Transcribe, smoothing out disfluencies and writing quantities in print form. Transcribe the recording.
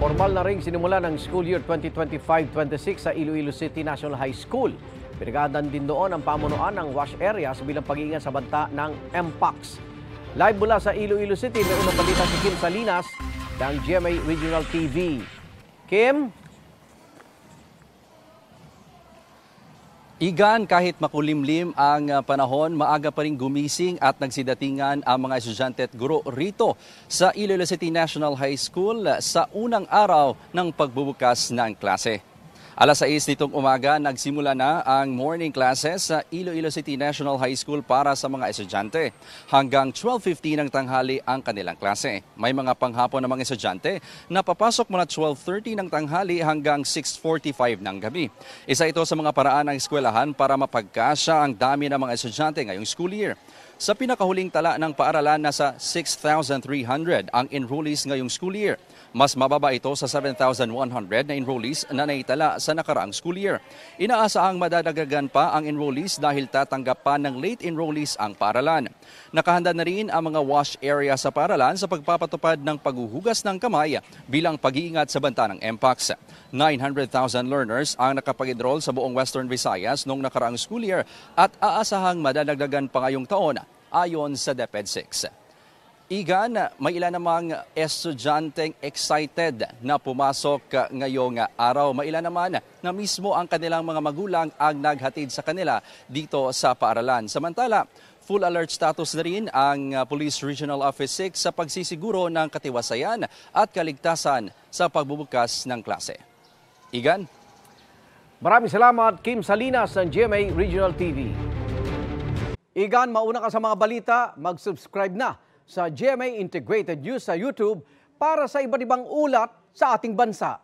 Formal na ring sinimula ng school year 2025-26 sa Iloilo City National High School. Pinagdaan din doon ang pamunuan ng wash areas bilang pag-iingat sa banta ng Mpox. Live mula sa Iloilo City, may unang balita si Kim Salinas ng GMA Regional TV. Kim? Igan, kahit makulimlim ang panahon, maaga pa rin gumising at nagsidatingan ang mga estudyante at guro rito sa Iloilo City National High School sa unang araw ng pagbubukas ng klase. Alas 6 nitong umaga, nagsimula na ang morning classes sa Iloilo City National High School para sa mga estudyante. Hanggang 12:15 ng tanghali ang kanilang klase. May mga panghapon na mga estudyante na papasok mula 12:30 ng tanghali hanggang 6:45 ng gabi. Isa ito sa mga paraan ng eskwelahan para mapagkasya ang dami ng mga estudyante ngayong school year. Sa pinakahuling tala ng paaralan, nasa 6,300 ang enrollees ngayong school year. Mas mababa ito sa 7,100 na enrollees na naitala sa nakaraang school year. Inaasahang madadagdagan pa ang enrollees dahil tatanggap pa ng late enrollees ang paaralan. Nakahanda na rin ang mga wash area sa paaralan sa pagpapatupad ng paghuhugas ng kamay bilang pag-iingat sa banta ng Mpox. 900,000 learners ang nakapag-enroll sa buong Western Visayas noong nakaraang school year at aasahang madadagdagan pa ngayong taon ayon sa DepEd 6. Igan, may ilan namang estudyanteng excited na pumasok ngayong araw. May ilan naman na mismo ang kanilang mga magulang ang naghatid sa kanila dito sa paaralan. Samantala, full alert status na rin ang Police Regional Office 6 sa pagsisiguro ng katiwasayan at kaligtasan sa pagbubukas ng klase. Igan? Maraming salamat, Kim Salinas ng GMA Regional TV. Igan, mauna ka sa mga balita, mag-subscribe na sa GMA Integrated News sa YouTube para sa iba't ibang ulat sa ating bansa.